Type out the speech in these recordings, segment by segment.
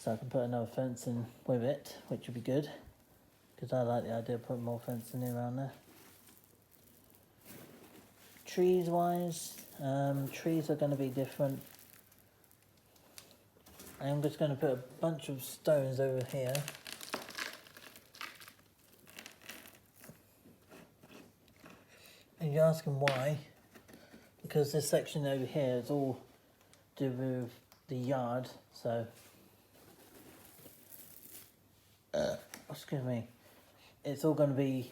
So I can put another fence in with it, which would be good. Because I like the idea of putting more fencing around there. Trees wise, trees are going to be different. I'm just going to put a bunch of stones over here. And you're asking why? Because this section over here is all to do with the yard, so excuse me, it's all going to be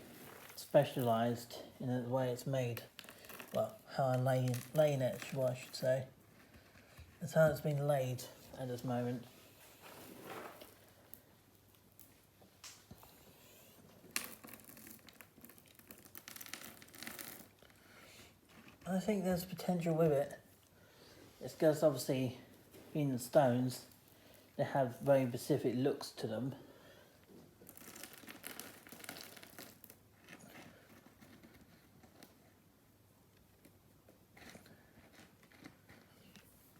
specialised in the way it's made. Well, how I'm laying it, what I should say. That's how it's been laid at this moment. I think there's potential with it. It's because obviously, being the stones, they have very specific looks to them.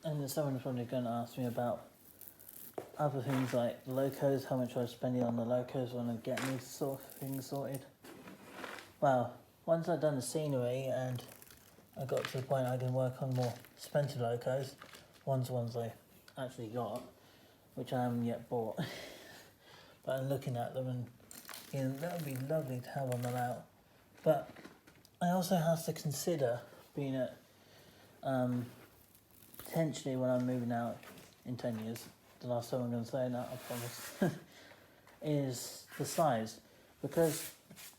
And then someone's probably going to ask me about other things like locos, how much I was spending on the locos when I'm getting these sort of things sorted. Well, once I've done the scenery and I got to the point I can work on more expensive locos, ones I actually got, which I haven't yet bought, but I'm looking at them and that would be lovely to have on the out. But I also have to consider being at potentially when I'm moving out in 10 years, the last time I'm going to say that, I promise, is the size. Because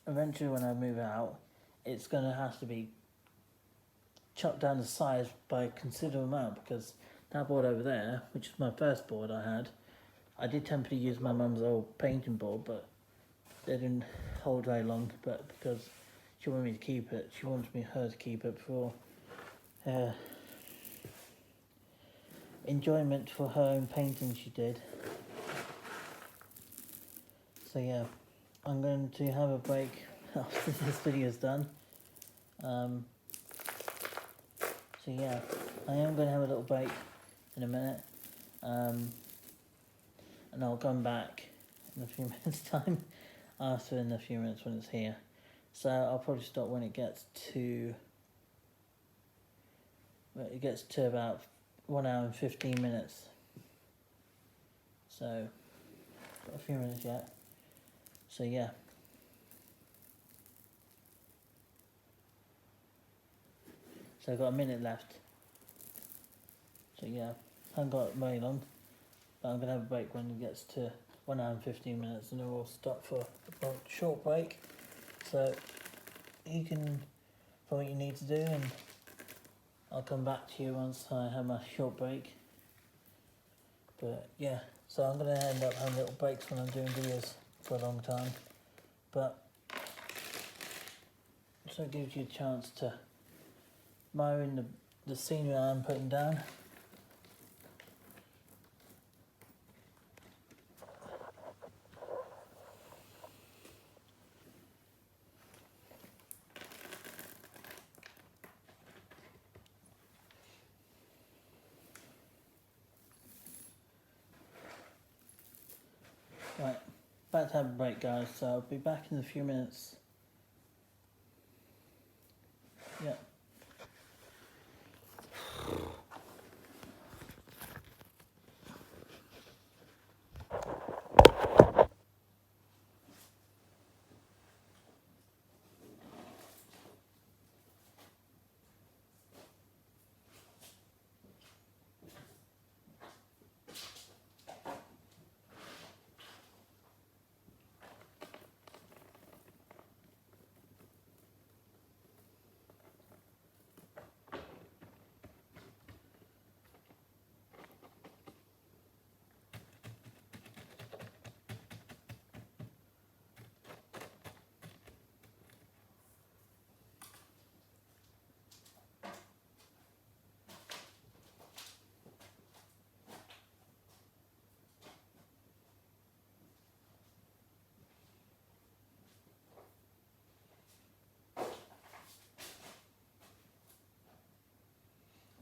eventually when I move out, it's going to have to be chopped down the size by a considerable amount, because that board over there, which is my first board I did temporarily use my mum's old painting board, but they didn't hold very long, but because she wanted me to keep it, she wanted her to keep it for enjoyment for her own painting she did. So yeah, I'm going to have a break after this video is done. So yeah, I am going to have a little break in a minute, and I'll come back in a few minutes time, after in a few minutes when it's here. So I'll probably stop when it gets to about 1 hour and 15 minutes. So got a few minutes yet. So yeah. So I've got a minute left. So yeah, I haven't got very long, but I'm gonna have a break when it gets to 1 hour and 15 minutes, and then we'll stop for a short break. So you can find what you need to do, and I'll come back to you once I have my short break. But yeah, so I'm gonna end up having little breaks when I'm doing videos for a long time. But so it gives you a chance to admire in the scenery I'm putting down. Right, about to have a break, guys, so I'll be back in a few minutes. Yeah.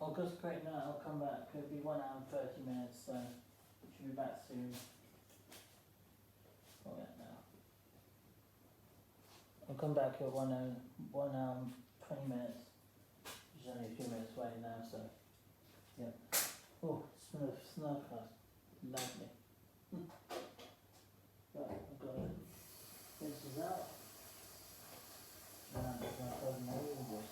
I'll just break now, I'll come back. It'll be 1 hour and 30 minutes, so should be back soon. Oh yeah, now. I'll come back at 1 hour and 20 minutes. Which is only a few minutes away now, so yeah. Oh, smell of snow class. Lovely. Right, I've got it. This is out. Now I'm just going to open my windows.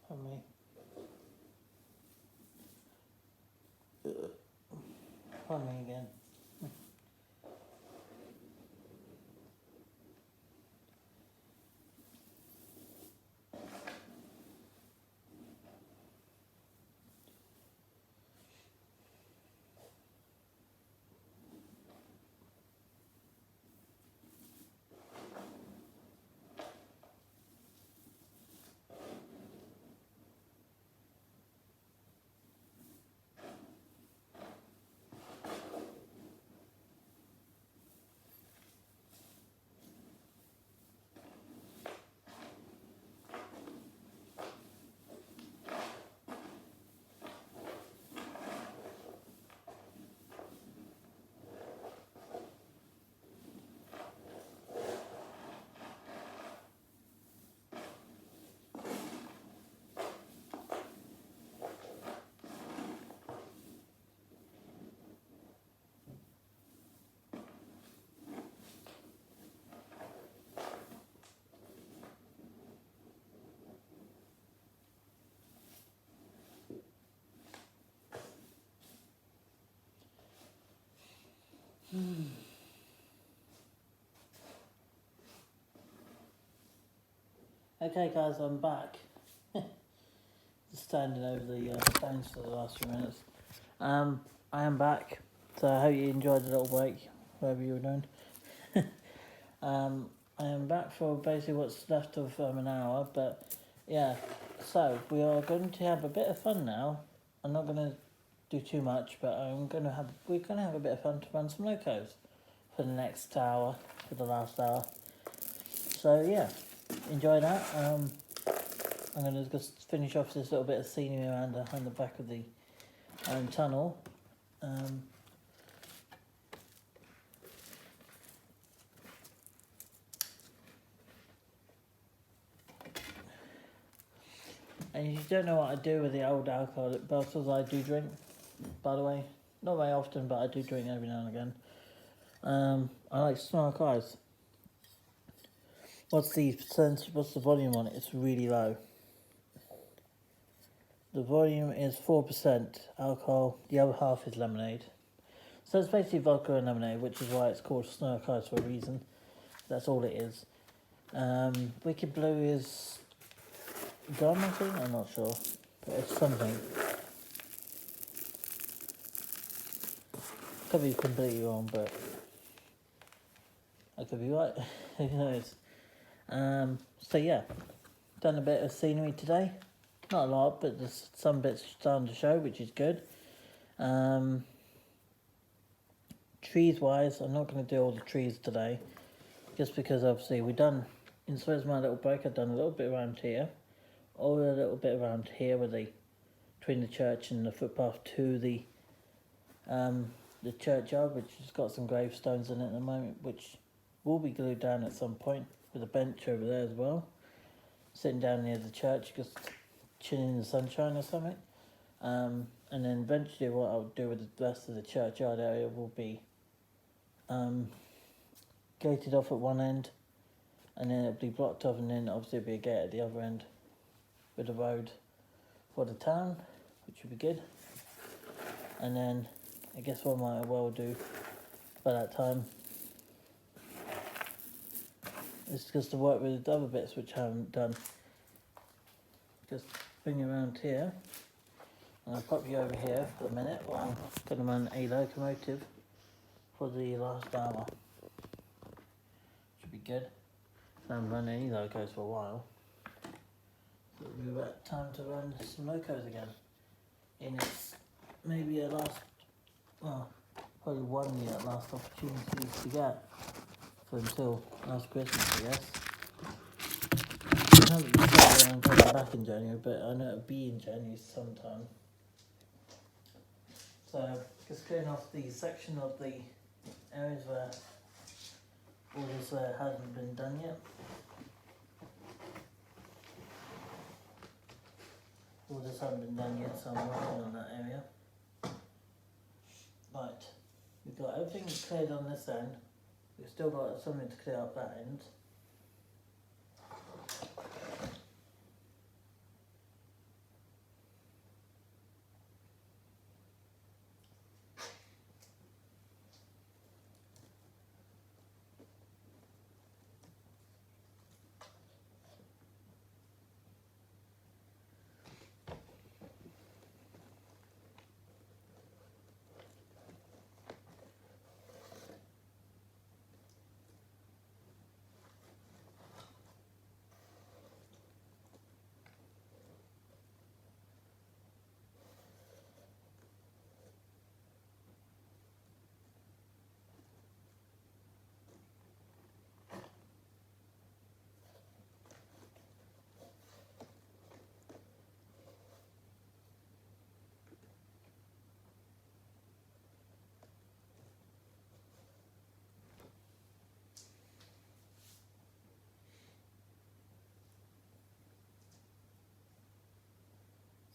Pardon me. Pardon me again. Okay guys, I'm back. Just standing over the phones for the last few minutes. I am back, so I hope you enjoyed the little break, whatever you were doing. I am back for basically what's left of an hour, but yeah, so we are going to have a bit of fun now. I'm not going to do too much, but we're going to have a bit of fun to run some locos for the next hour, for the last hour. So yeah, enjoy that. I'm going to just finish off this little bit of scenery around behind the back of the tunnel, And if you don't know what I do with the old alcoholic bottles I do drink, by the way, not very often, but I do drink every now and again. I like Smirnoff Ice. What's the volume on it? It's really low. The volume is 4% alcohol, the other half is lemonade. So it's basically vodka and lemonade, which is why it's called Smirnoff Ice for a reason. That's all it is. Wicked Blue is gum, I think? I'm not sure. But it's something. Could be completely wrong, but I could be right. Who knows? So yeah, done a bit of scenery today. Not a lot, but there's some bits starting to show, which is good. Trees wise, I'm not going to do all the trees today, just because obviously we've done, in Suez my little break, I've done a little bit around here, or a little bit around here with between the church and the footpath to the churchyard, which has got some gravestones in it at the moment, which will be glued down at some point, with a bench over there as well. Sitting down near the church, just chilling in the sunshine or something. And then eventually what I'll do with the rest of the churchyard area will be gated off at one end, and then it'll be blocked off, and then obviously there'll be a gate at the other end with a road for the town, which would be good. And then I guess what I might well do by that time is just to work with the other bits which I haven't done. Just bring you around here, and I'll pop you over here for a minute while I'm going to run a locomotive for the last hour. Should be good. I haven't run any locos for a while, so it'll be about time to run some locos again. And it's maybe a last, well, probably 1 year last opportunity to get for until last Christmas, I guess. I haven't decided when I'm coming back in January, but I know it'll be in January sometime. So just clearing off the section of the areas where all this hasn't been done yet. All this hasn't been done yet, so I'm working on that area. Right, we've got everything cleared on this end. We've still got something to clear up that end.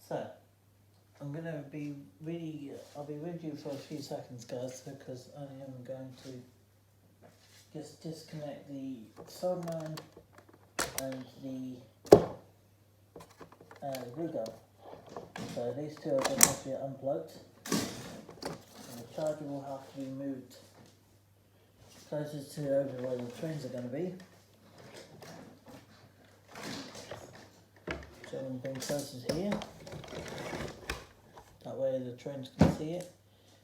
So, I'm going to be I'll be with you for a few seconds, guys, because I am going to just disconnect the soldering iron and the glue gun. So these two are going to have to be unplugged, and the charger will have to be moved closer to over where the trains are going to be. So I'm going to bring closer to here. That way the trains can see it.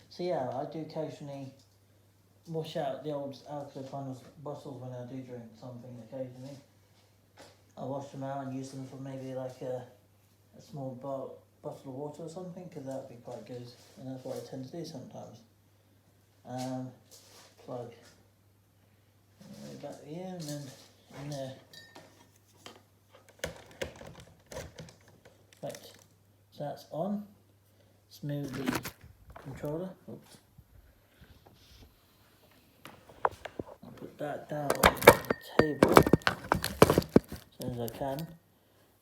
So yeah, I do occasionally wash out the old alcohol bottles when I do drink something occasionally. I wash them out and use them for maybe like a small bottle of water or something, because that would be quite good, and that's what I tend to do sometimes. Plug back here and then in there. Right, so that's on. Let's move the controller. Oops. I'll put that down on the table as soon as I can.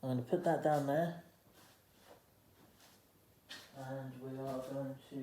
I'm going to put that down there. And we are going to